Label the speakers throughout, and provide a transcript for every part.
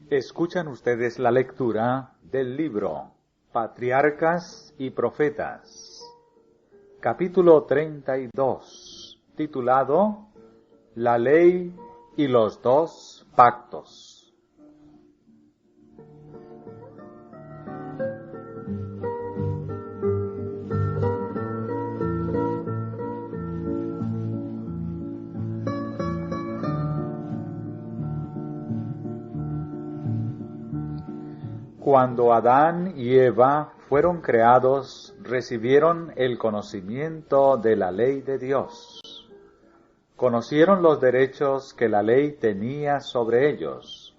Speaker 1: Escuchan ustedes la lectura del libro Patriarcas y Profetas, capítulo 32, titulado La Ley y los dos Pactos. Cuando Adán y Eva fueron creados, recibieron el conocimiento de la ley de Dios. Conocieron los derechos que la ley tenía sobre ellos.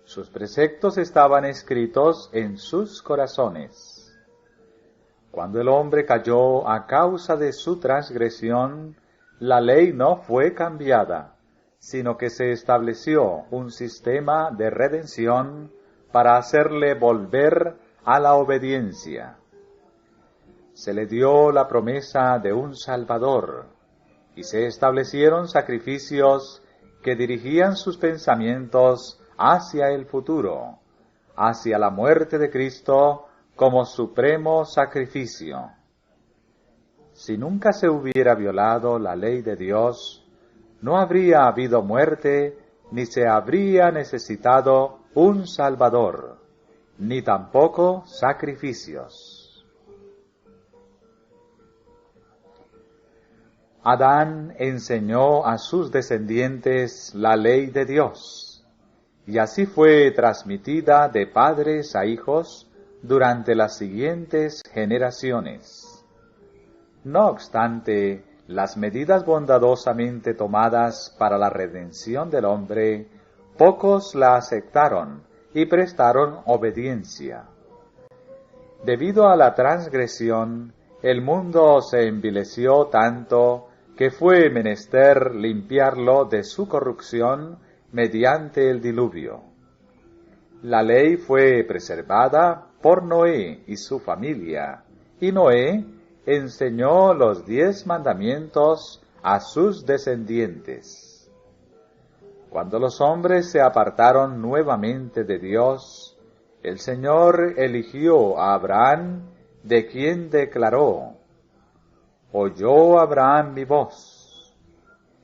Speaker 1: Sus preceptos estaban escritos en sus corazones. Cuando el hombre cayó a causa de su transgresión, la ley no fue cambiada, sino que se estableció un sistema de redención para hacerle volver a la obediencia. Se le dio la promesa de un Salvador, y se establecieron sacrificios que dirigían sus pensamientos hacia el futuro, hacia la muerte de Cristo como supremo sacrificio. Si nunca se hubiera violado la ley de Dios, no habría habido muerte, ni se habría necesitado un Salvador, ni tampoco sacrificios. Adán enseñó a sus descendientes la ley de Dios, y así fue transmitida de padres a hijos durante las siguientes generaciones. No obstante, las medidas bondadosamente tomadas para la redención del hombre, pocos la aceptaron y prestaron obediencia. Debido a la transgresión, el mundo se envileció tanto que fue menester limpiarlo de su corrupción mediante el diluvio. La ley fue preservada por Noé y su familia, y Noé enseñó los 10 mandamientos a sus descendientes. Cuando los hombres se apartaron nuevamente de Dios, el Señor eligió a Abraham, de quien declaró: «Oyó Abraham mi voz,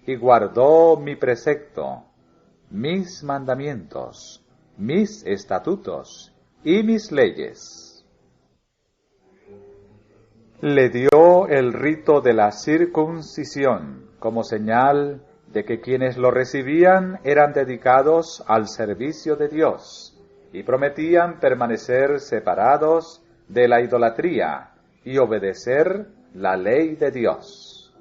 Speaker 1: y guardó mi precepto, mis mandamientos, mis estatutos y mis leyes». Le dio el rito de la circuncisión como señal de que quienes lo recibían eran dedicados al servicio de Dios y prometían permanecer separados de la idolatría y obedecer la ley de Dios.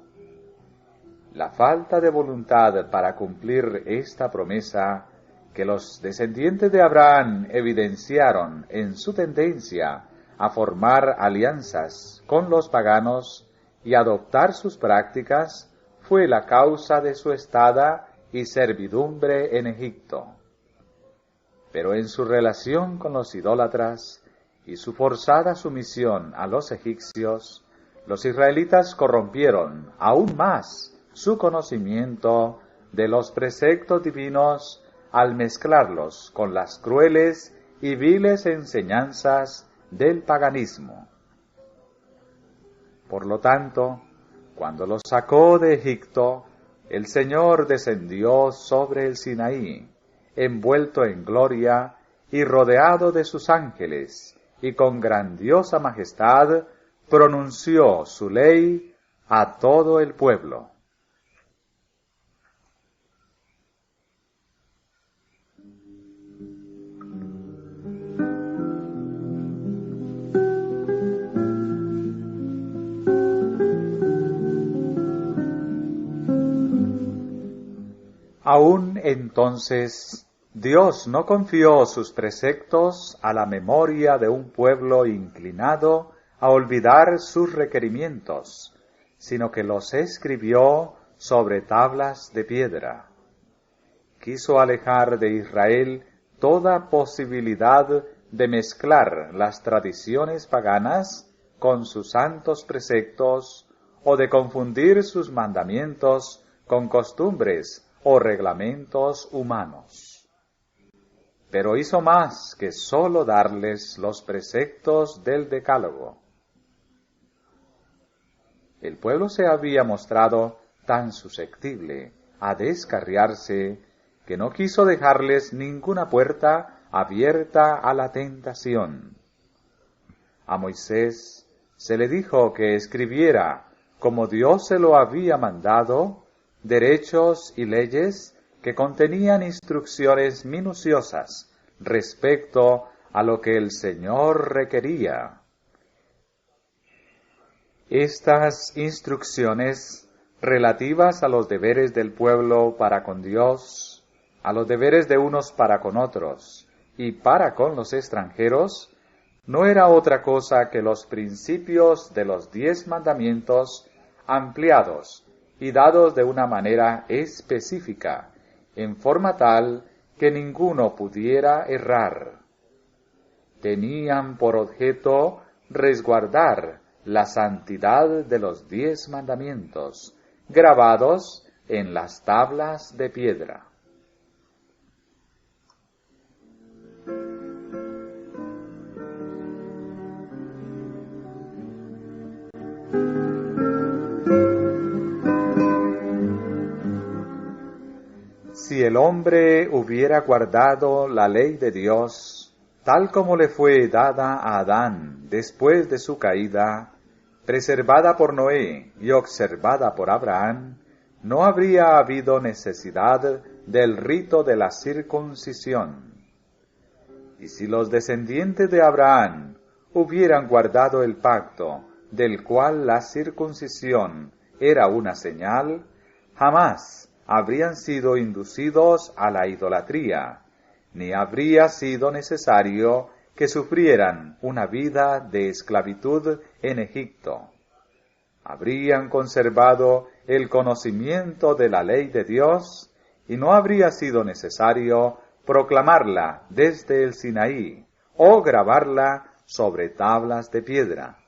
Speaker 1: La falta de voluntad para cumplir esta promesa que los descendientes de Abraham evidenciaron en su tendencia a formar alianzas con los paganos y adoptar sus prácticas fue la causa de su estada y servidumbre en Egipto. Pero en su relación con los idólatras y su forzada sumisión a los egipcios, los israelitas corrompieron aún más su conocimiento de los preceptos divinos al mezclarlos con las crueles y viles enseñanzas del paganismo. Por lo tanto, cuando los sacó de Egipto, el Señor descendió sobre el Sinaí, envuelto en gloria y rodeado de sus ángeles, y con grandiosa majestad pronunció su ley a todo el pueblo. Aún entonces, Dios no confió sus preceptos a la memoria de un pueblo inclinado a olvidar sus requerimientos, sino que los escribió sobre tablas de piedra. quiso alejar de Israel toda posibilidad de mezclar las tradiciones paganas con sus santos preceptos o de confundir sus mandamientos con costumbres o reglamentos humanos. Pero hizo más que sólo darles los preceptos del Decálogo. El pueblo se había mostrado tan susceptible a descarriarse que no quiso dejarles ninguna puerta abierta a la tentación. A Moisés se le dijo que escribiera, como Dios se lo había mandado, derechos y leyes que contenían instrucciones minuciosas respecto a lo que el Señor requería. Estas instrucciones relativas a los deberes del pueblo para con Dios, a los deberes de unos para con otros y para con los extranjeros, no era otra cosa que los principios de los 10 mandamientos ampliados y dados de una manera específica, en forma tal que ninguno pudiera errar. Tenían por objeto resguardar la santidad de los 10 mandamientos, grabados en las tablas de piedra. Si el hombre hubiera guardado la ley de Dios, tal como le fue dada a Adán después de su caída, preservada por Noé y observada por Abraham, no habría habido necesidad del rito de la circuncisión. Y si los descendientes de Abraham hubieran guardado el pacto, del cual la circuncisión era una señal, jamás habrían sido inducidos a la idolatría, ni habría sido necesario que sufrieran una vida de esclavitud en Egipto. Habrían conservado el conocimiento de la ley de Dios y no habría sido necesario proclamarla desde el Sinaí o grabarla sobre tablas de piedra.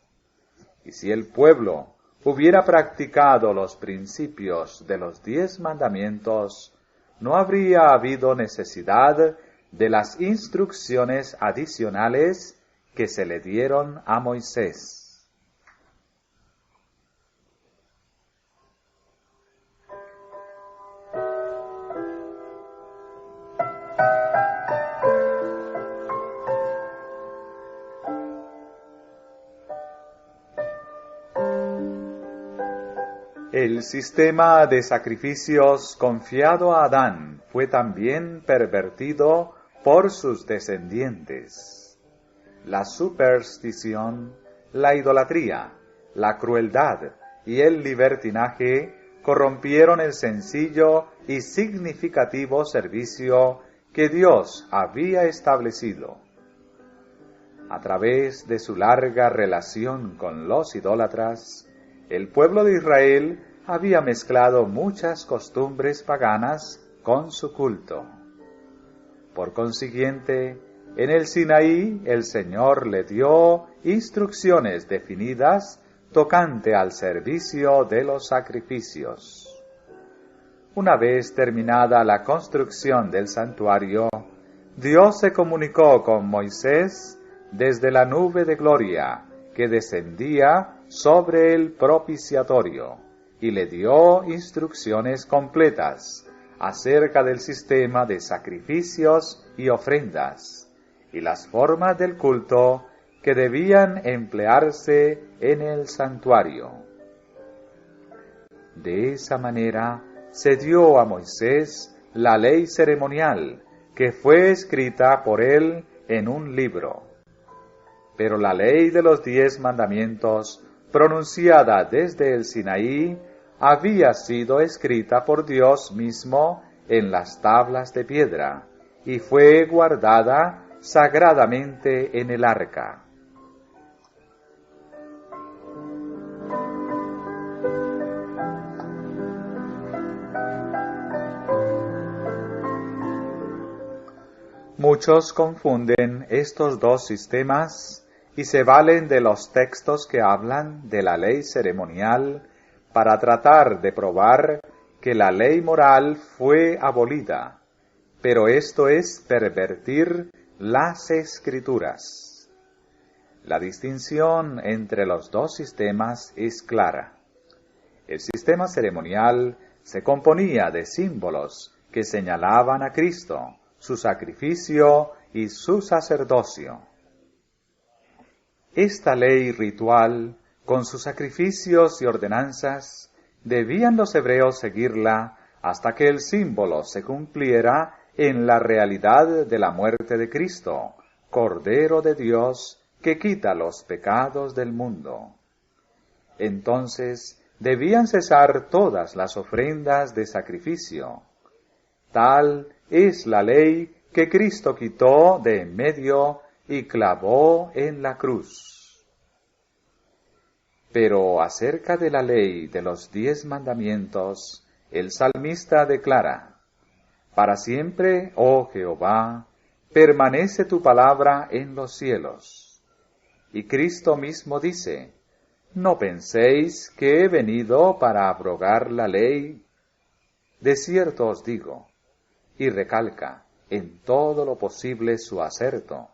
Speaker 1: Y si el pueblo hubiera practicado los principios de los 10 mandamientos, no habría habido necesidad de las instrucciones adicionales que se le dieron a Moisés. El sistema de sacrificios confiado a Adán fue también pervertido por sus descendientes. La superstición, la idolatría, la crueldad y el libertinaje corrompieron el sencillo y significativo servicio que Dios había establecido. A través de su larga relación con los idólatras, el pueblo de Israel había mezclado muchas costumbres paganas con su culto. Por consiguiente, en el Sinaí el Señor le dio instrucciones definidas tocante al servicio de los sacrificios. Una vez terminada la construcción del santuario, Dios se comunicó con Moisés desde la nube de gloria que descendía sobre el propiciatorio y le dio instrucciones completas acerca del sistema de sacrificios y ofrendas y las formas del culto que debían emplearse en el santuario. De esa manera se dio a Moisés la ley ceremonial que fue escrita por él en un libro. Pero la ley de los 10 mandamientos, pronunciada desde el Sinaí, había sido escrita por Dios mismo en las tablas de piedra y fue guardada sagradamente en el arca. Muchos confunden estos dos sistemas y se valen de los textos que hablan de la ley ceremonial para tratar de probar que la ley moral fue abolida, pero esto es pervertir las Escrituras. La distinción entre los dos sistemas es clara. El sistema ceremonial se componía de símbolos que señalaban a Cristo, su sacrificio y su sacerdocio. Esta ley ritual, con sus sacrificios y ordenanzas, debían los hebreos seguirla hasta que el símbolo se cumpliera en la realidad de la muerte de Cristo, Cordero de Dios, que quita los pecados del mundo. Entonces debían cesar todas las ofrendas de sacrificio. Tal es la ley que Cristo quitó de en medio y clavó en la cruz. Pero acerca de la ley de los 10 mandamientos, el salmista declara: Para siempre, oh Jehová, permanece tu palabra en los cielos. Y Cristo mismo dice: No penséis que he venido para abrogar la ley. De cierto os digo, y recalca en todo lo posible su acerto,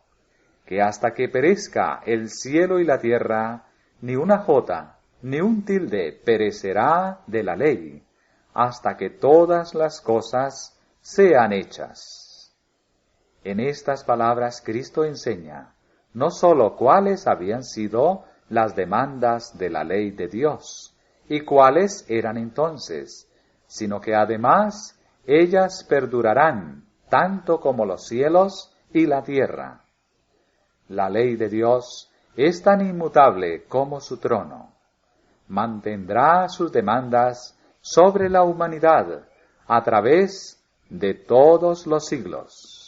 Speaker 1: que hasta que perezca el cielo y la tierra, ni una jota, ni un tilde perecerá de la ley, hasta que todas las cosas sean hechas. En estas palabras Cristo enseña no sólo cuáles habían sido las demandas de la ley de Dios, y cuáles eran entonces, sino que además ellas perdurarán tanto como los cielos y la tierra. La ley de Dios es tan inmutable como su trono. Mantendrá sus demandas sobre la humanidad a través de todos los siglos.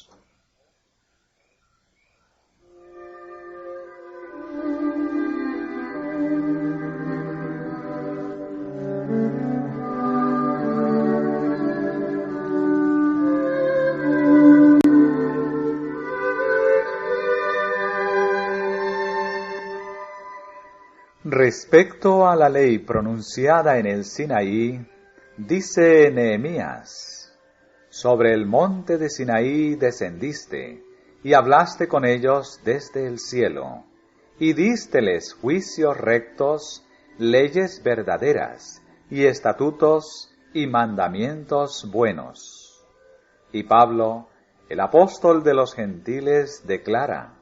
Speaker 1: Respecto a la ley pronunciada en el Sinaí, dice Nehemías: Sobre el monte de Sinaí descendiste, y hablaste con ellos desde el cielo, y dísteles juicios rectos, leyes verdaderas, y estatutos y mandamientos buenos. Y Pablo, el apóstol de los gentiles, declara: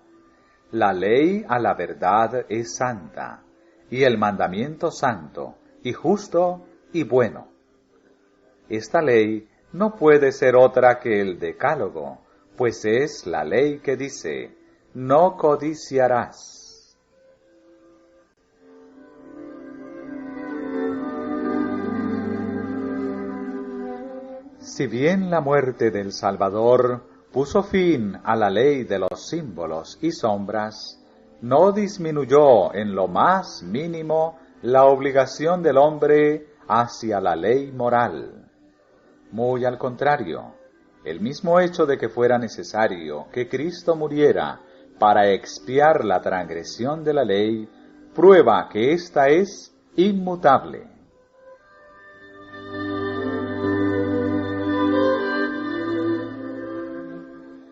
Speaker 1: La ley a la verdad es santa, y el mandamiento santo, y justo, y bueno. Esta ley no puede ser otra que el Decálogo, pues es la ley que dice: no codiciarás. Si bien la muerte del Salvador puso fin a la ley de los símbolos y sombras, no disminuyó en lo más mínimo la obligación del hombre hacia la ley moral. Muy al contrario, el mismo hecho de que fuera necesario que Cristo muriera para expiar la transgresión de la ley, prueba que ésta es inmutable.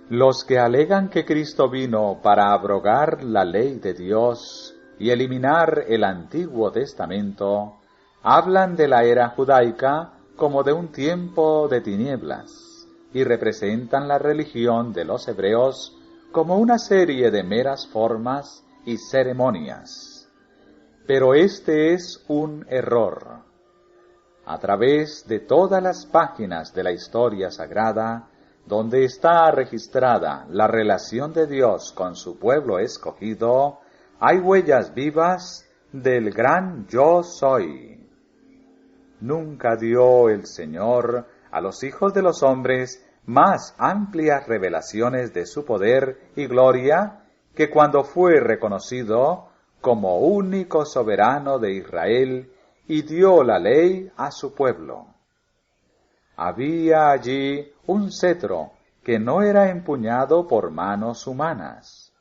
Speaker 1: Los que alegan que Cristo vino para abrogar la ley de Dios y eliminar el Antiguo Testamento, hablan de la era judaica como de un tiempo de tinieblas, y representan la religión de los hebreos como una serie de meras formas y ceremonias. Pero este es un error. A través de todas las páginas de la historia sagrada, donde está registrada la relación de Dios con su pueblo escogido, hay huellas vivas del gran Yo Soy. Nunca dio el Señor a los hijos de los hombres más amplias revelaciones de su poder y gloria que cuando fue reconocido como único soberano de Israel y dio la ley a su pueblo. Había allí un cetro que no era empuñado por manos humanas,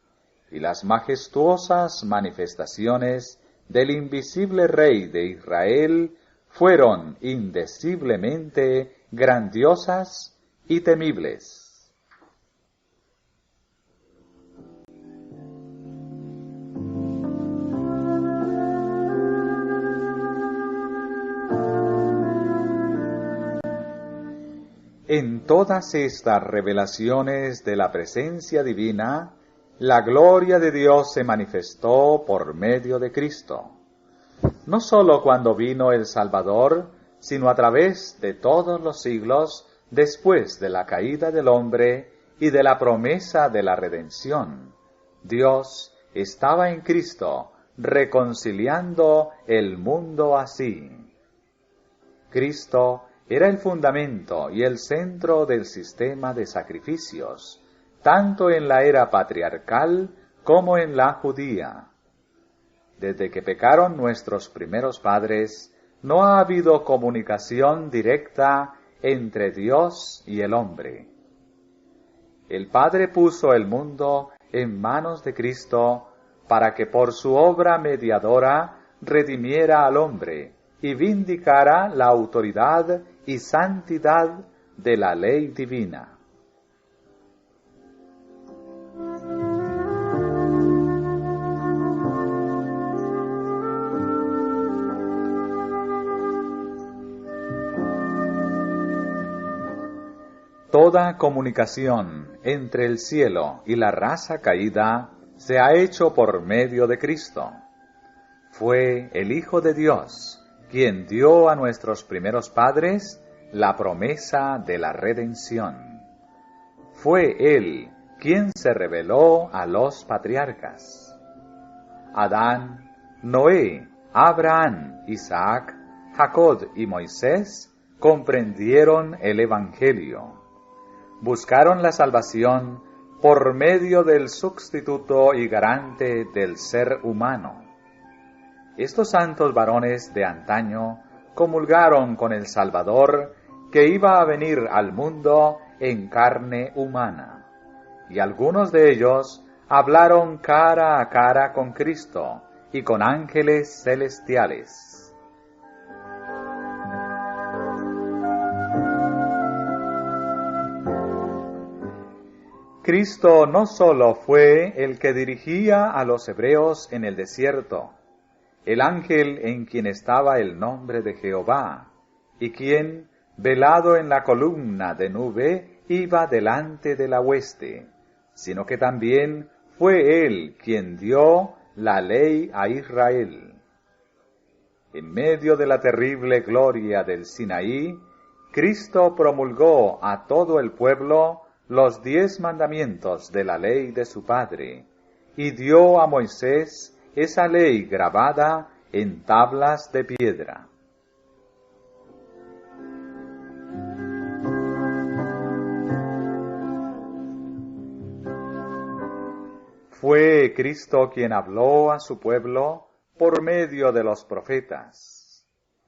Speaker 1: y las majestuosas manifestaciones del invisible Rey de Israel fueron indeciblemente grandiosas y temibles. En todas estas revelaciones de la presencia divina, la gloria de Dios se manifestó por medio de Cristo. No sólo cuando vino el Salvador, sino a través de todos los siglos después de la caída del hombre y de la promesa de la redención. Dios estaba en Cristo, reconciliando el mundo así. Cristo era el fundamento y el centro del sistema de sacrificios, tanto en la era patriarcal como en la judía. Desde que pecaron nuestros primeros padres, no ha habido comunicación directa entre Dios y el hombre. El Padre puso el mundo en manos de Cristo para que por su obra mediadora redimiera al hombre y vindicara la autoridad y santidad de la ley divina. Toda comunicación entre el cielo y la raza caída se ha hecho por medio de Cristo. Fue el Hijo de Dios quien dio a nuestros primeros padres la promesa de la redención. Fue Él quien se reveló a los patriarcas. Adán, Noé, Abraham, Isaac, Jacob y Moisés comprendieron el Evangelio. Buscaron la salvación por medio del sustituto y garante del ser humano. Estos santos varones de antaño comulgaron con el Salvador que iba a venir al mundo en carne humana, y algunos de ellos hablaron cara a cara con Cristo y con ángeles celestiales. Cristo no solo fue el que dirigía a los hebreos en el desierto, el ángel en quien estaba el nombre de Jehová, y quien, velado en la columna de nube, iba delante de la hueste, sino que también fue él quien dio la ley a Israel. En medio de la terrible gloria del Sinaí, Cristo promulgó a todo el pueblo los 10 mandamientos de la ley de su Padre, y dio a Moisés esa ley grabada en tablas de piedra. Fue Cristo quien habló a su pueblo por medio de los profetas.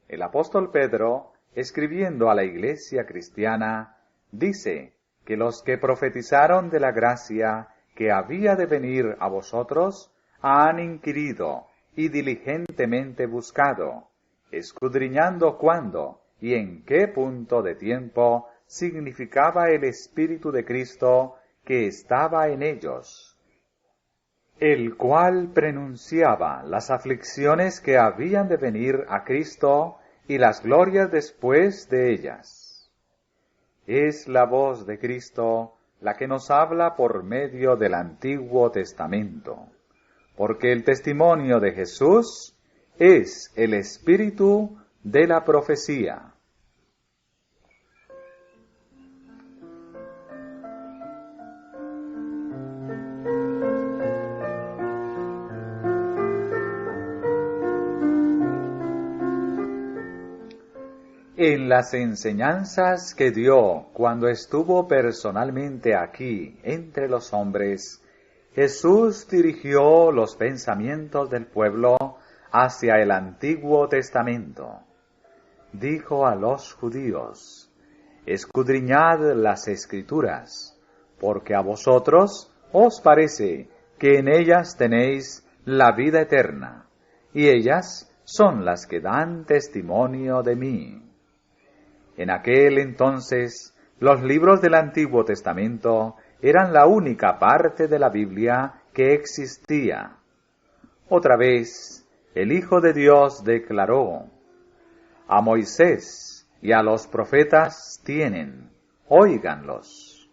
Speaker 1: El apóstol Pedro, escribiendo a la iglesia cristiana, dice que los que profetizaron de la gracia que había de venir a vosotros han inquirido y diligentemente buscado, escudriñando cuándo y en qué punto de tiempo significaba el Espíritu de Cristo que estaba en ellos, el cual prenunciaba las aflicciones que habían de venir a Cristo y las glorias después de ellas. Es la voz de Cristo la que nos habla por medio del Antiguo Testamento, porque el testimonio de Jesús es el espíritu de la profecía. En las enseñanzas que dio cuando estuvo personalmente aquí entre los hombres, Jesús dirigió los pensamientos del pueblo hacia el Antiguo Testamento. Dijo a los judíos: escudriñad las Escrituras, porque a vosotros os parece que en ellas tenéis la vida eterna, y ellas son las que dan testimonio de mí. En aquel entonces, los libros del Antiguo Testamento eran la única parte de la Biblia que existía. Otra vez, el Hijo de Dios declaró: a Moisés y a los profetas tienen, óiganlos.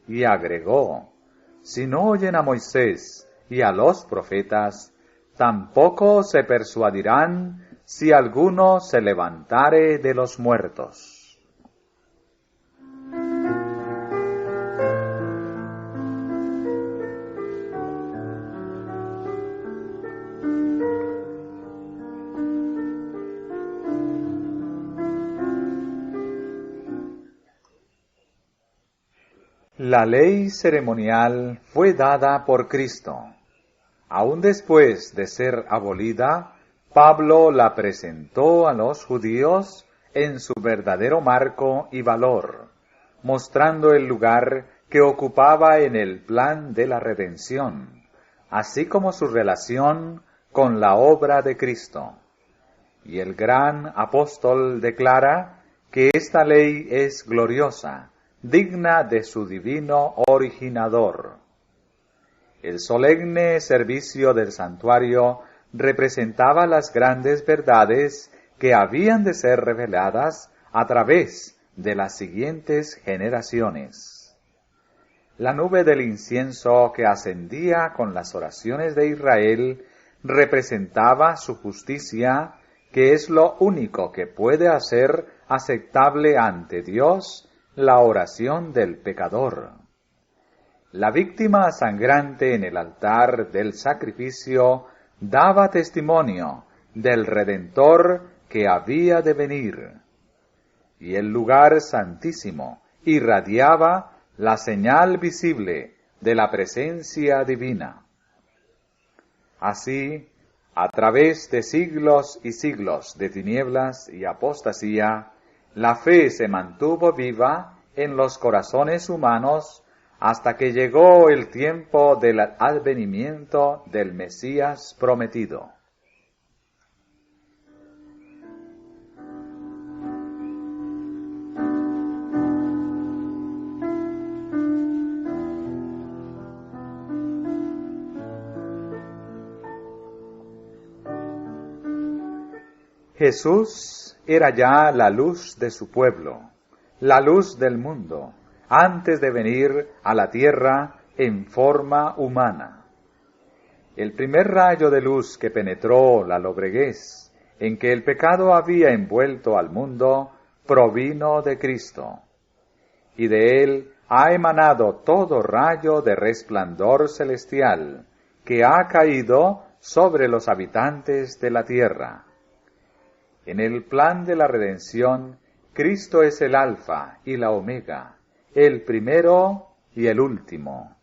Speaker 1: Y agregó: si no oyen a Moisés y a los profetas, tampoco se persuadirán si alguno se levantare de los muertos. La ley ceremonial fue dada por Cristo. Aún después de ser abolida, Pablo la presentó a los judíos en su verdadero marco y valor, mostrando el lugar que ocupaba en el plan de la redención, así como su relación con la obra de Cristo. Y el gran apóstol declara que esta ley es gloriosa, digna de su divino originador. El solemne servicio del santuario representaba las grandes verdades que habían de ser reveladas a través de las siguientes generaciones. La nube del incienso que ascendía con las oraciones de Israel representaba su justicia, que es lo único que puede hacer aceptable ante Dios la oración del pecador. La víctima sangrante en el altar del sacrificio daba testimonio del Redentor que había de venir, y el lugar santísimo irradiaba la señal visible de la presencia divina. Así, a través de siglos y siglos de tinieblas y apostasía, la fe se mantuvo viva en los corazones humanos hasta que llegó el tiempo del advenimiento del Mesías prometido. Jesús era ya la luz de su pueblo, la luz del mundo, antes de venir a la tierra en forma humana. El primer rayo de luz que penetró la lobreguez en que el pecado había envuelto al mundo provino de Cristo, y de él ha emanado todo rayo de resplandor celestial que ha caído sobre los habitantes de la tierra. En el plan de la redención, Cristo es el Alfa y la Omega, el primero y el último.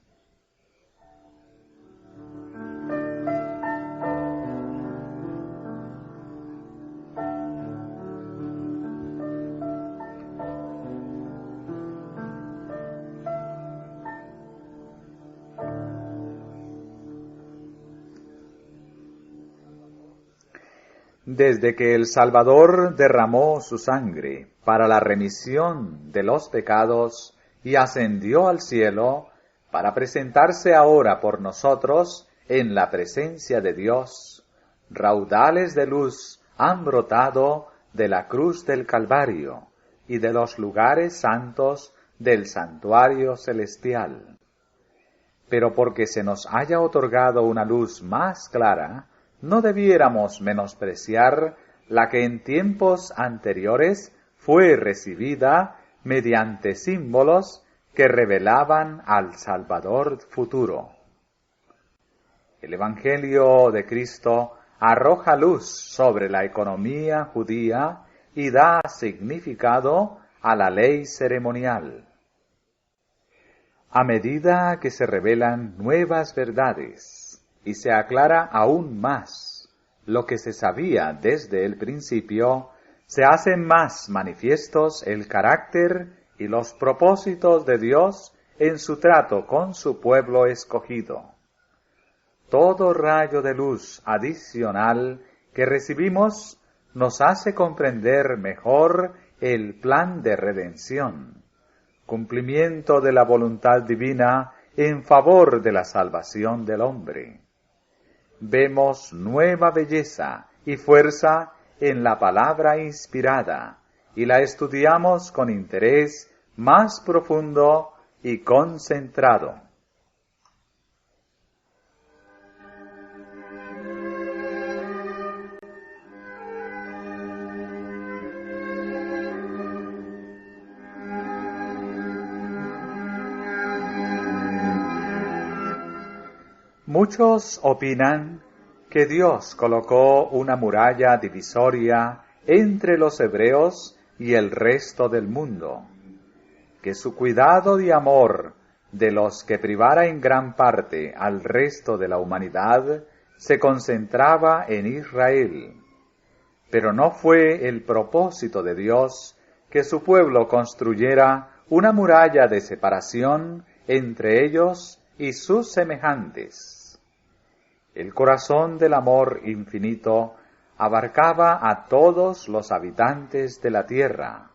Speaker 1: Desde que el Salvador derramó su sangre para la remisión de los pecados y ascendió al cielo para presentarse ahora por nosotros en la presencia de Dios, raudales de luz han brotado de la cruz del Calvario y de los lugares santos del santuario celestial. Pero porque se nos haya otorgado una luz más clara, no debiéramos menospreciar la que en tiempos anteriores fue recibida mediante símbolos que revelaban al Salvador futuro. El Evangelio de Cristo arroja luz sobre la economía judía y da significado a la ley ceremonial. A medida que se revelan nuevas verdades y se aclara aún más lo que se sabía desde el principio, se hacen más manifiestos el carácter y los propósitos de Dios en su trato con su pueblo escogido. Todo rayo de luz adicional que recibimos nos hace comprender mejor el plan de redención, cumplimiento de la voluntad divina en favor de la salvación del hombre. Vemos nueva belleza y fuerza en la palabra inspirada y la estudiamos con interés más profundo y concentrado. Muchos opinan que Dios colocó una muralla divisoria entre los hebreos y el resto del mundo, que su cuidado y amor de los que privara en gran parte al resto de la humanidad se concentraba en Israel. Pero no fue el propósito de Dios que su pueblo construyera una muralla de separación entre ellos y sus semejantes. El corazón del amor infinito abarcaba a todos los habitantes de la tierra.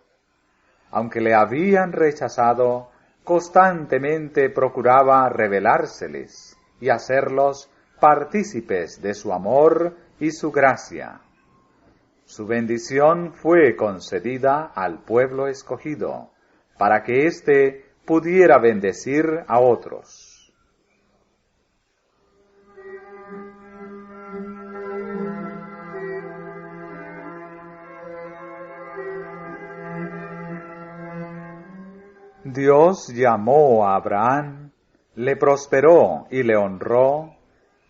Speaker 1: Aunque le habían rechazado, constantemente procuraba revelárseles y hacerlos partícipes de su amor y su gracia. Su bendición fue concedida al pueblo escogido, para que éste pudiera bendecir a otros. Dios llamó a Abraham, le prosperó y le honró,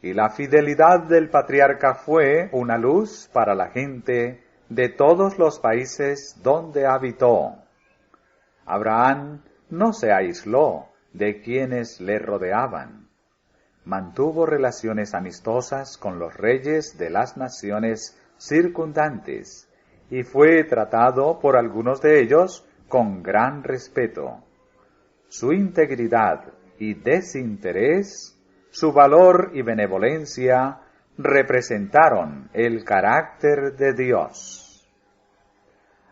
Speaker 1: y la fidelidad del patriarca fue una luz para la gente de todos los países donde habitó. Abraham no se aisló de quienes le rodeaban. Mantuvo relaciones amistosas con los reyes de las naciones circundantes y fue tratado por algunos de ellos con gran respeto. Su integridad y desinterés, su valor y benevolencia representaron el carácter de Dios.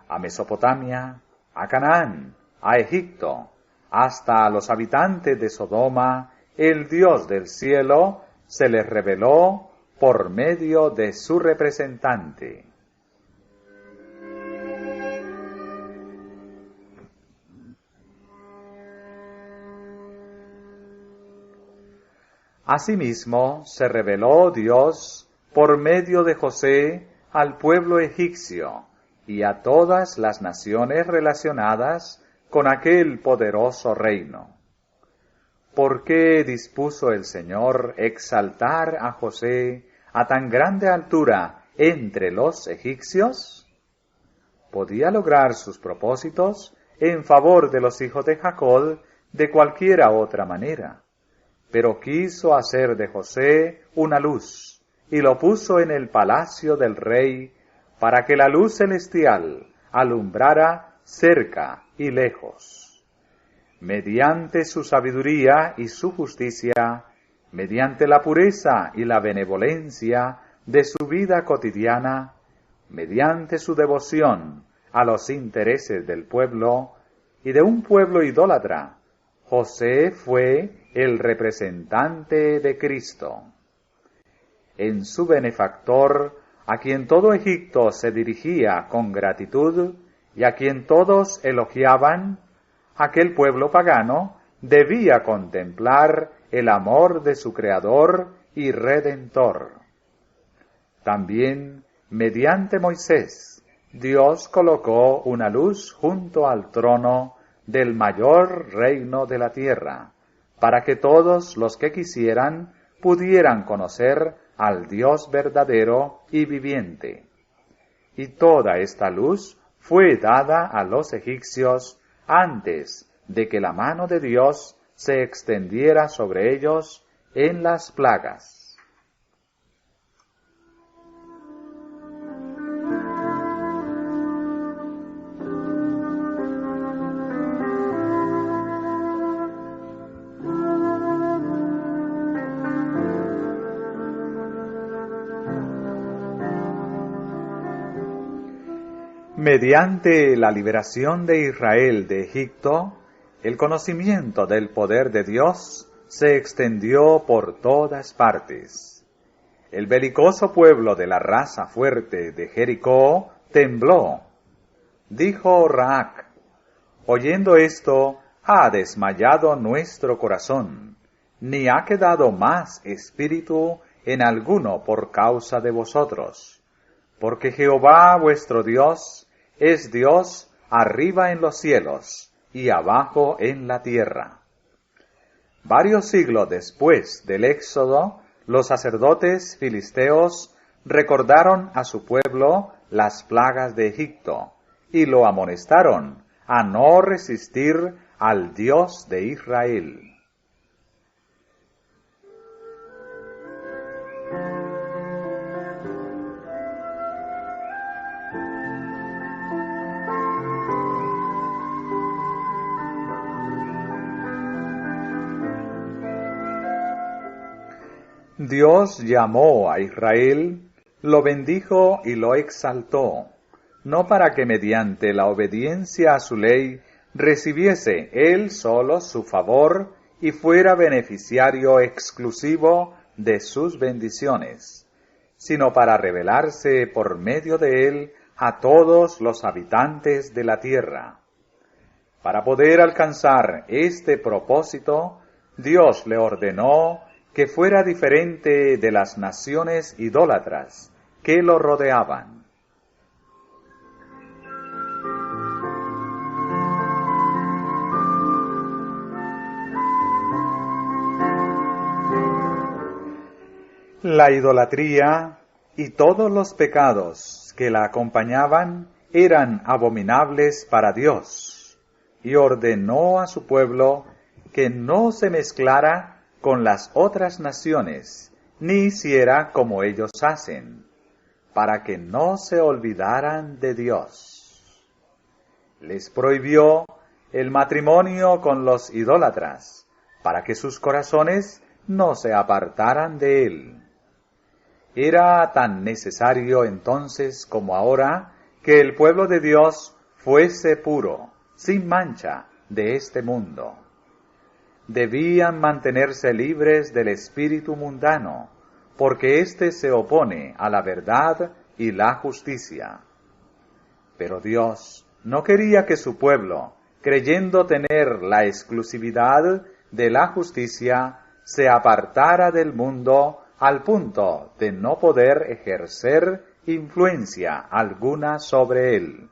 Speaker 1: A Mesopotamia, a Canaán, a Egipto, hasta a los habitantes de Sodoma, el Dios del cielo se les reveló por medio de su representante. Asimismo, se reveló Dios por medio de José al pueblo egipcio y a todas las naciones relacionadas con aquel poderoso reino. ¿Por qué dispuso el Señor exaltar a José a tan grande altura entre los egipcios? Podía lograr sus propósitos en favor de los hijos de Jacob de cualquiera otra manera, pero quiso hacer de José una luz y lo puso en el palacio del rey para que la luz celestial alumbrara cerca y lejos. Mediante su sabiduría y su justicia, mediante la pureza y la benevolencia de su vida cotidiana, mediante su devoción a los intereses del pueblo y de un pueblo idólatra, José fue el representante de Cristo. En su benefactor, a quien todo Egipto se dirigía con gratitud y a quien todos elogiaban, aquel pueblo pagano debía contemplar el amor de su Creador y Redentor. También, mediante Moisés, Dios colocó una luz junto al trono del mayor reino de la tierra, para que todos los que quisieran pudieran conocer al Dios verdadero y viviente. Y toda esta luz fue dada a los egipcios antes de que la mano de Dios se extendiera sobre ellos en las plagas. Mediante la liberación de Israel de Egipto, el conocimiento del poder de Dios se extendió por todas partes. El belicoso pueblo de la raza fuerte de Jericó tembló. Dijo Raac: oyendo esto, ha desmayado nuestro corazón, ni ha quedado más espíritu en alguno por causa de vosotros. Porque Jehová vuestro Dios es Dios arriba en los cielos y abajo en la tierra. Varios siglos después del Éxodo, los sacerdotes filisteos recordaron a su pueblo las plagas de Egipto y lo amonestaron a no resistir al Dios de Israel. Dios llamó a Israel, lo bendijo y lo exaltó, no para que mediante la obediencia a su ley recibiese él solo su favor y fuera beneficiario exclusivo de sus bendiciones, sino para revelarse por medio de él a todos los habitantes de la tierra. Para poder alcanzar este propósito, Dios le ordenó que fuera diferente de las naciones idólatras que lo rodeaban. La idolatría y todos los pecados que la acompañaban eran abominables para Dios, y ordenó a su pueblo que no se mezclara con las otras naciones, ni hiciera como ellos hacen, para que no se olvidaran de Dios. Les prohibió el matrimonio con los idólatras, para que sus corazones no se apartaran de él. Era tan necesario entonces como ahora que el pueblo de Dios fuese puro, sin mancha, de este mundo. Debían mantenerse libres del espíritu mundano, porque éste se opone a la verdad y la justicia. Pero Dios no quería que su pueblo, creyendo tener la exclusividad de la justicia, se apartara del mundo al punto de no poder ejercer influencia alguna sobre él.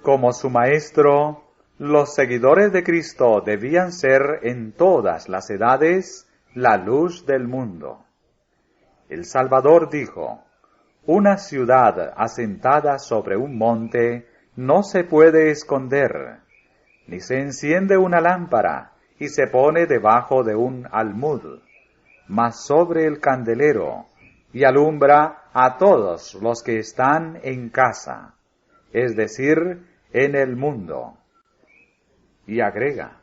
Speaker 1: Como su Maestro, los seguidores de Cristo debían ser en todas las edades la luz del mundo. El Salvador dijo: una ciudad asentada sobre un monte no se puede esconder, ni se enciende una lámpara y se pone debajo de un almud, mas sobre el candelero, y alumbra a todos los que están en casa, es decir, en el mundo. Y agrega: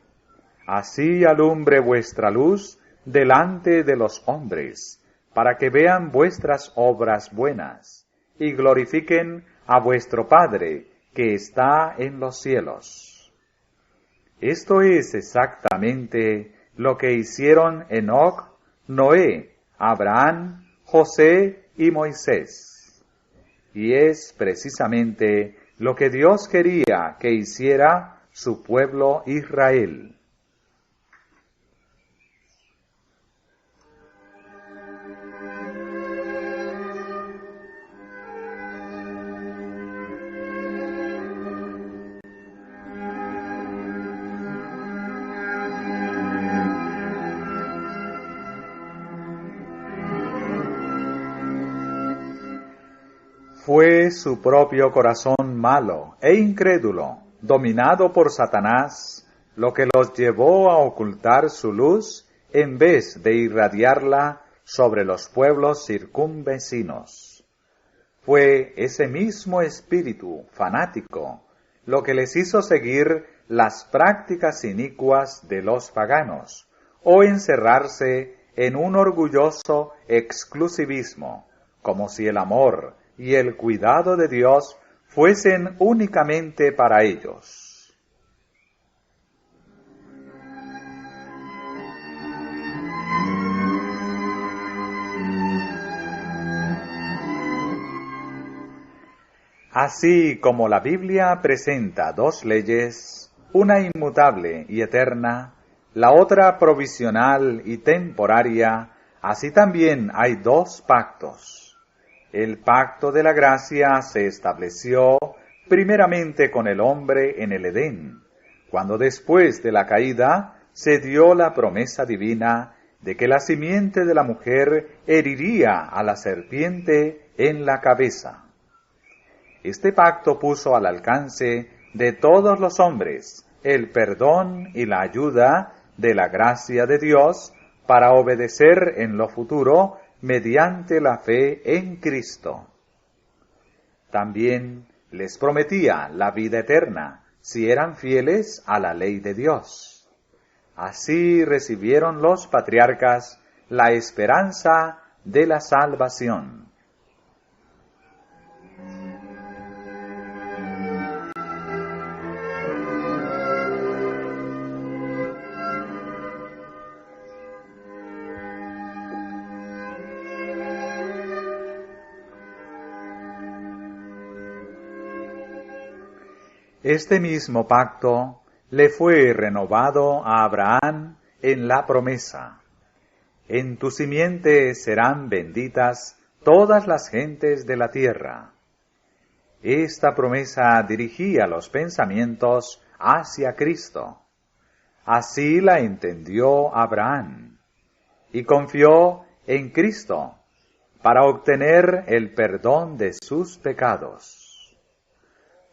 Speaker 1: así alumbre vuestra luz delante de los hombres, para que vean vuestras obras buenas, y glorifiquen a vuestro Padre que está en los cielos. Esto es exactamente lo que hicieron Enoc, Noé, Abraham, José y Moisés. Y es precisamente lo que Dios quería que hiciera su pueblo Israel. Fue su propio corazón malo e incrédulo, dominado por Satanás, lo que los llevó a ocultar su luz en vez de irradiarla sobre los pueblos circunvecinos. Fue ese mismo espíritu fanático lo que les hizo seguir las prácticas inicuas de los paganos, o encerrarse en un orgulloso exclusivismo, como si el amor y el cuidado de Dios fuesen únicamente para ellos. Así como la Biblia presenta dos leyes, una inmutable y eterna, la otra provisional y temporaria, así también hay dos pactos. El pacto de la gracia se estableció primeramente con el hombre en el Edén, cuando después de la caída se dio la promesa divina de que la simiente de la mujer heriría a la serpiente en la cabeza. Este pacto puso al alcance de todos los hombres el perdón y la ayuda de la gracia de Dios para obedecer en lo futuro mediante la fe en Cristo. También les prometía la vida eterna si eran fieles a la ley de Dios. Así recibieron los patriarcas la esperanza de la salvación. Este mismo pacto le fue renovado a Abraham en la promesa: en tu simiente serán benditas todas las gentes de la tierra. Esta promesa dirigía los pensamientos hacia Cristo. Así la entendió Abraham y confió en Cristo para obtener el perdón de sus pecados.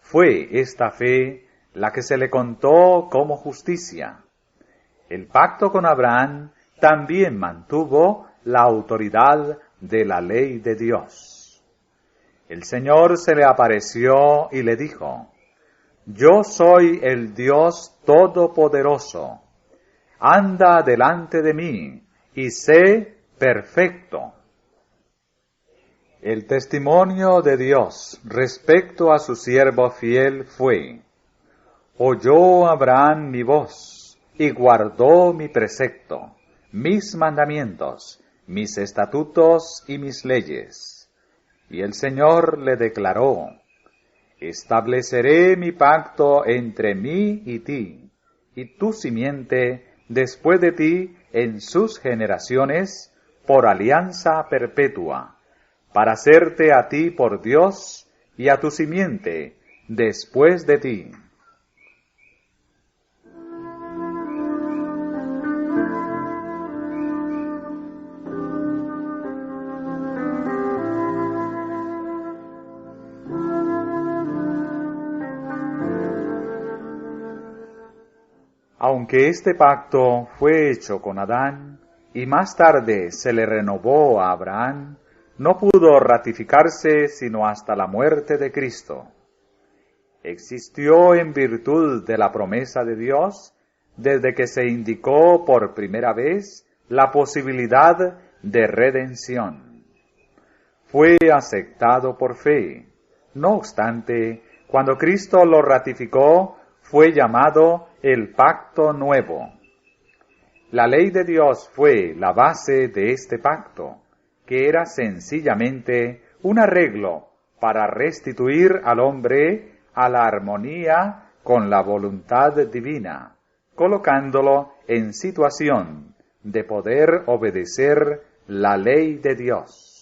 Speaker 1: Fue esta fe la que se le contó como justicia. El pacto con Abraham también mantuvo la autoridad de la ley de Dios. El Señor se le apareció y le dijo: Yo soy el Dios Todopoderoso. Anda delante de mí y sé perfecto. El testimonio de Dios respecto a su siervo fiel fue: oyó Abraham mi voz y guardó mi precepto, mis mandamientos, mis estatutos y mis leyes. Y el Señor le declaró: estableceré mi pacto entre mí y ti, y tu simiente después de ti en sus generaciones, por alianza perpetua, para hacerte a ti por Dios y a tu simiente después de ti. Aunque este pacto fue hecho con Adán y más tarde se le renovó a Abraham, no pudo ratificarse sino hasta la muerte de Cristo. Existió en virtud de la promesa de Dios desde que se indicó por primera vez la posibilidad de redención. Fue aceptado por fe. No obstante, cuando Cristo lo ratificó, fue llamado el Pacto Nuevo. La ley de Dios fue la base de este pacto, que era sencillamente un arreglo para restituir al hombre a la armonía con la voluntad divina, colocándolo en situación de poder obedecer la ley de Dios.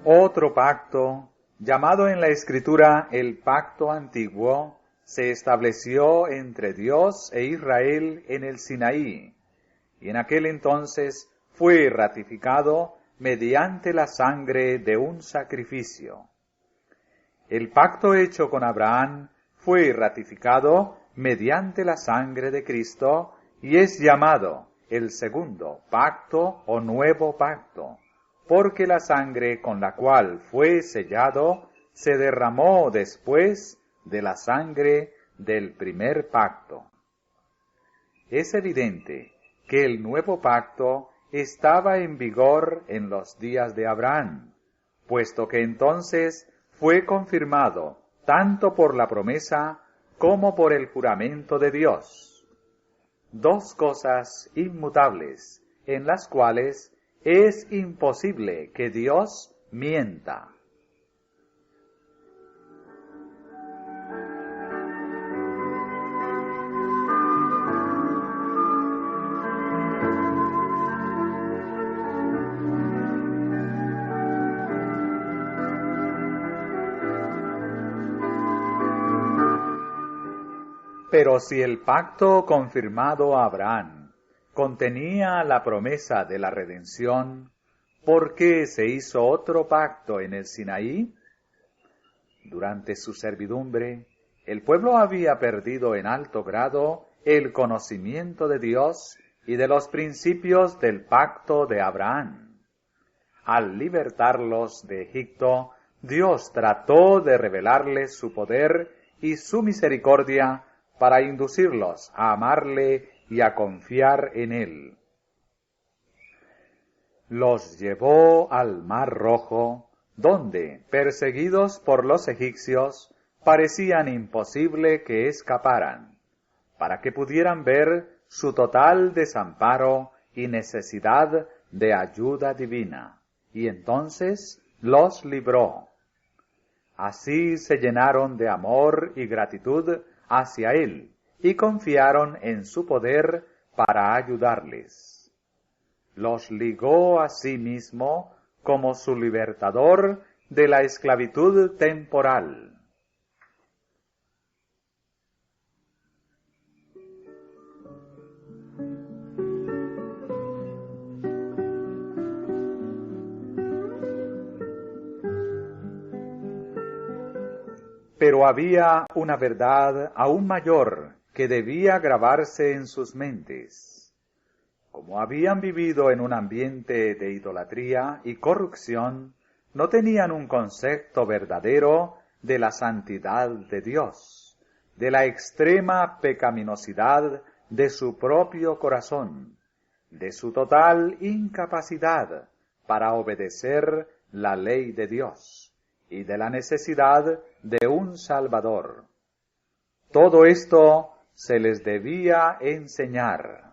Speaker 1: Otro pacto, llamado en la Escritura el Pacto Antiguo, se estableció entre Dios e Israel en el Sinaí, y en aquel entonces fue ratificado mediante la sangre de un sacrificio. El pacto hecho con Abraham fue ratificado mediante la sangre de Cristo y es llamado el segundo pacto o nuevo pacto, porque la sangre con la cual fue sellado se derramó después de la sangre del primer pacto. Es evidente que el nuevo pacto estaba en vigor en los días de Abraham, puesto que entonces fue confirmado tanto por la promesa como por el juramento de Dios. Dos cosas inmutables en las cuales es imposible que Dios mienta. Pero si el pacto confirmado a Abraham contenía la promesa de la redención, ¿por qué se hizo otro pacto en el Sinaí? Durante su servidumbre, el pueblo había perdido en alto grado el conocimiento de Dios y de los principios del pacto de Abraham. Al libertarlos de Egipto, Dios trató de revelarles su poder y su misericordia para inducirlos a amarle y a confiar en él. Los llevó al Mar Rojo, donde, perseguidos por los egipcios, parecían imposible que escaparan, para que pudieran ver su total desamparo y necesidad de ayuda divina, y entonces los libró. Así se llenaron de amor y gratitud hacia él, y confiaron en su poder para ayudarles. Los ligó a sí mismo como su libertador de la esclavitud temporal. Pero había una verdad aún mayor que debía grabarse en sus mentes. Como habían vivido en un ambiente de idolatría y corrupción, no tenían un concepto verdadero de la santidad de Dios, de la extrema pecaminosidad de su propio corazón, de su total incapacidad para obedecer la ley de Dios y de la necesidad de un Salvador. Todo esto se les debía enseñar.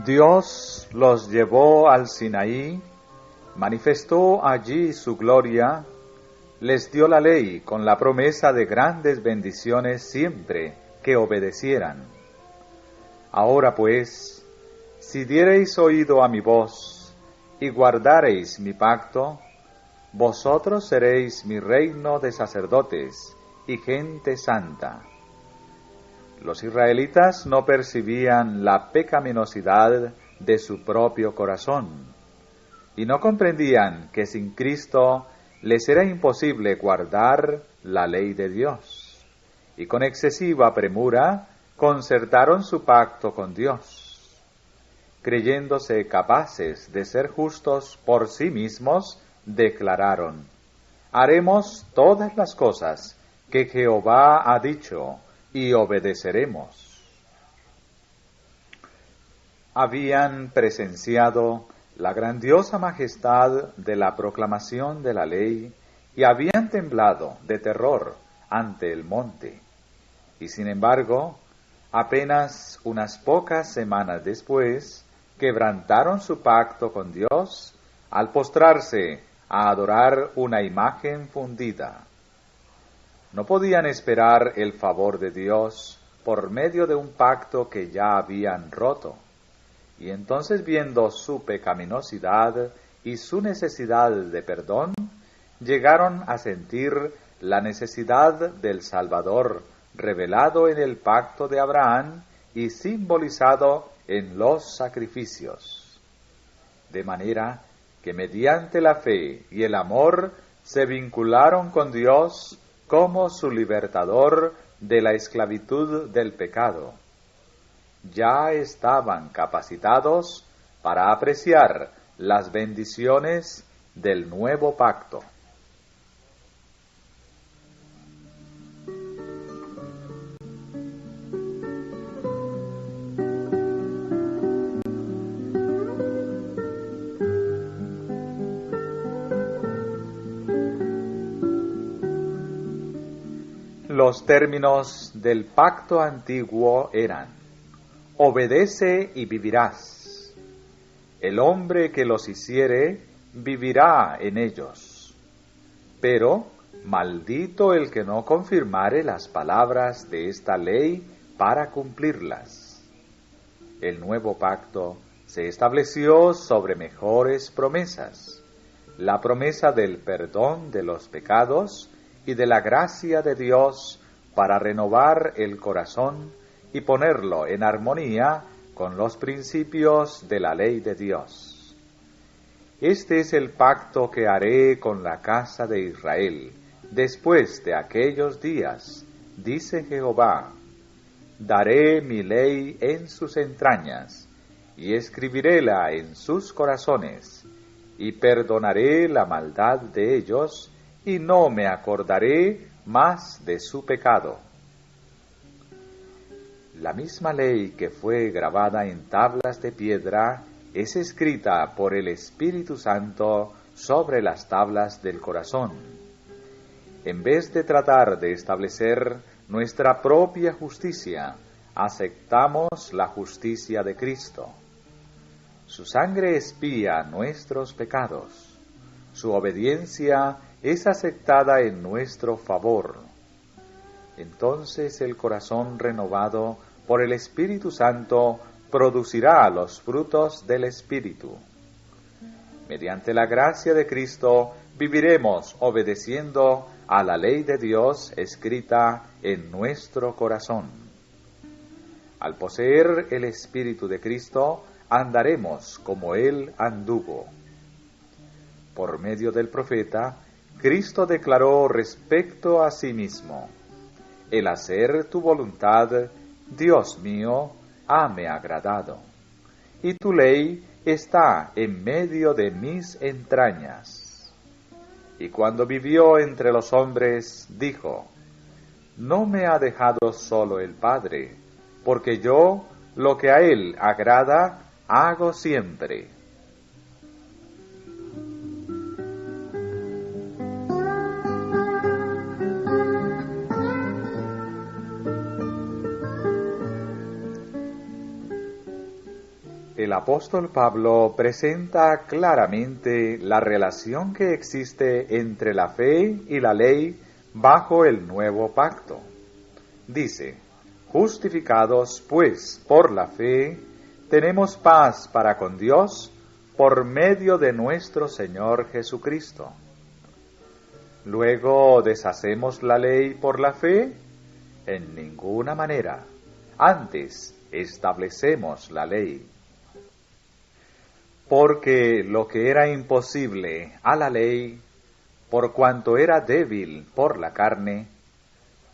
Speaker 1: Dios los llevó al Sinaí, manifestó allí su gloria, les dio la ley con la promesa de grandes bendiciones siempre que obedecieran. Ahora pues, si diereis oído a mi voz y guardareis mi pacto, vosotros seréis mi reino de sacerdotes y gente santa. Los israelitas no percibían la pecaminosidad de su propio corazón y no comprendían que sin Cristo les era imposible guardar la ley de Dios. y con excesiva premura concertaron su pacto con Dios. Creyéndose capaces de ser justos por sí mismos, declararon: haremos todas las cosas que Jehová ha dicho y obedeceremos. Habían presenciado la grandiosa majestad de la proclamación de la ley y habían temblado de terror ante el monte. Y sin embargo, apenas unas pocas semanas después, quebrantaron su pacto con Dios al postrarse a adorar una imagen fundida. No podían esperar el favor de Dios por medio de un pacto que ya habían roto. Y entonces, viendo su pecaminosidad y su necesidad de perdón, llegaron a sentir la necesidad del Salvador revelado en el pacto de Abraham y simbolizado en los sacrificios. De manera que mediante la fe y el amor se vincularon con Dios como su libertador de la esclavitud del pecado. Ya estaban capacitados para apreciar las bendiciones del nuevo pacto. Los términos del pacto antiguo eran: obedece y vivirás. El hombre que los hiciere vivirá en ellos. Pero maldito el que no confirmare las palabras de esta ley para cumplirlas. El nuevo pacto se estableció sobre mejores promesas: la promesa del perdón de los pecados y de la gracia de Dios para renovar el corazón y ponerlo en armonía con los principios de la ley de Dios. Este es el pacto que haré con la casa de Israel después de aquellos días, dice Jehová. Daré mi ley en sus entrañas y escribiréla en sus corazones, y perdonaré la maldad de ellos y no me acordaré más de su pecado. La misma ley que fue grabada en tablas de piedra es escrita por el Espíritu Santo sobre las tablas del corazón. En vez de tratar de establecer nuestra propia justicia, aceptamos la justicia de Cristo. Su sangre expía nuestros pecados. Su obediencia es aceptada en nuestro favor. Entonces el corazón renovado por el Espíritu Santo producirá los frutos del Espíritu. Mediante la gracia de Cristo viviremos obedeciendo a la ley de Dios escrita en nuestro corazón. Al poseer el Espíritu de Cristo, andaremos como Él anduvo. Por medio del profeta, Cristo declaró respecto a sí mismo: el hacer tu voluntad, Dios mío, hame agradado, y tu ley está en medio de mis entrañas. Y cuando vivió entre los hombres, dijo: no me ha dejado solo el Padre, porque yo lo que a Él agrada hago siempre. El apóstol Pablo presenta claramente la relación que existe entre la fe y la ley bajo el nuevo pacto. Dice: justificados pues por la fe, tenemos paz para con Dios por medio de nuestro Señor Jesucristo. Luego, ¿deshacemos la ley por la fe? En ninguna manera. Antes, establecemos la ley. Porque lo que era imposible a la ley, por cuanto era débil por la carne,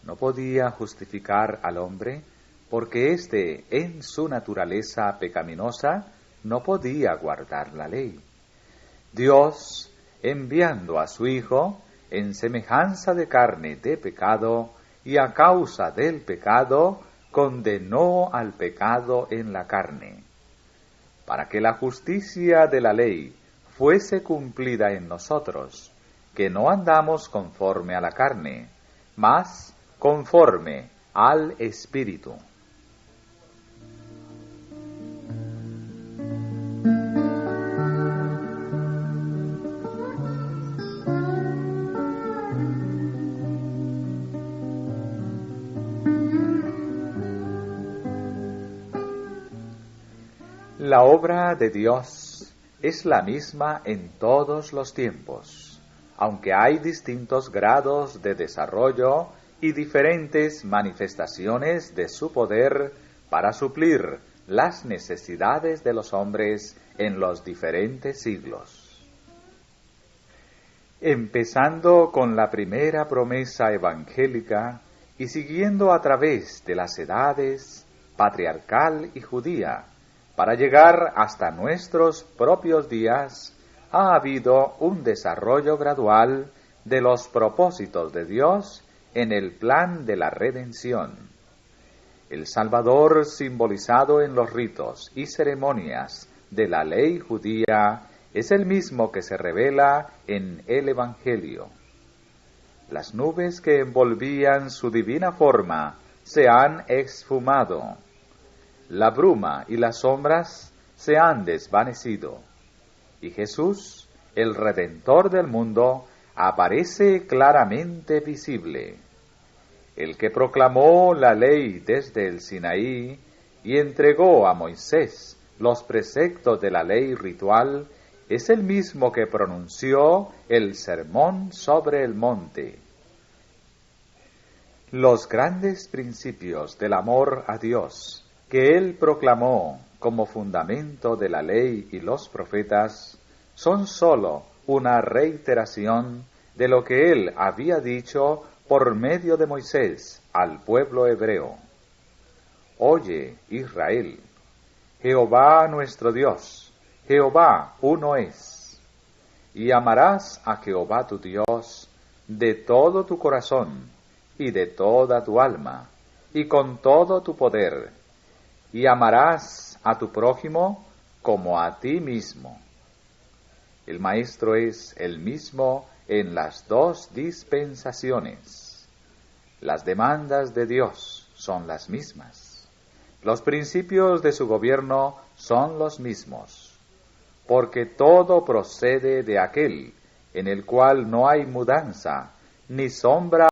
Speaker 1: no podía justificar al hombre porque éste, en su naturaleza pecaminosa, no podía guardar la ley. Dios, enviando a su Hijo, en semejanza de carne de pecado, y a causa del pecado, condenó al pecado en la carne, para que la justicia de la ley fuese cumplida en nosotros, que no andamos conforme a la carne, mas conforme al Espíritu. La obra de Dios es la misma en todos los tiempos, aunque hay distintos grados de desarrollo y diferentes manifestaciones de su poder para suplir las necesidades de los hombres en los diferentes siglos. Empezando con la primera promesa evangélica y siguiendo a través de las edades patriarcal y judía, para llegar hasta nuestros propios días, ha habido un desarrollo gradual de los propósitos de Dios en el plan de la redención. El Salvador, simbolizado en los ritos y ceremonias de la ley judía, es el mismo que se revela en el Evangelio. Las nubes que envolvían su divina forma se han esfumado. La bruma y las sombras se han desvanecido, y Jesús, el Redentor del mundo, aparece claramente visible. El que proclamó la ley desde el Sinaí y entregó a Moisés los preceptos de la ley ritual, es el mismo que pronunció el sermón sobre el monte. Los grandes principios del amor a Dios que él proclamó como fundamento de la ley y los profetas, son sólo una reiteración de lo que él había dicho por medio de Moisés al pueblo hebreo. Oye, Israel, Jehová nuestro Dios, Jehová uno es, y amarás a Jehová tu Dios de todo tu corazón y de toda tu alma y con todo tu poder, y amarás a tu prójimo como a ti mismo. El Maestro es el mismo en las dos dispensaciones. Las demandas de Dios son las mismas. Los principios de su gobierno son los mismos, porque todo procede de aquel en el cual no hay mudanza, ni sombra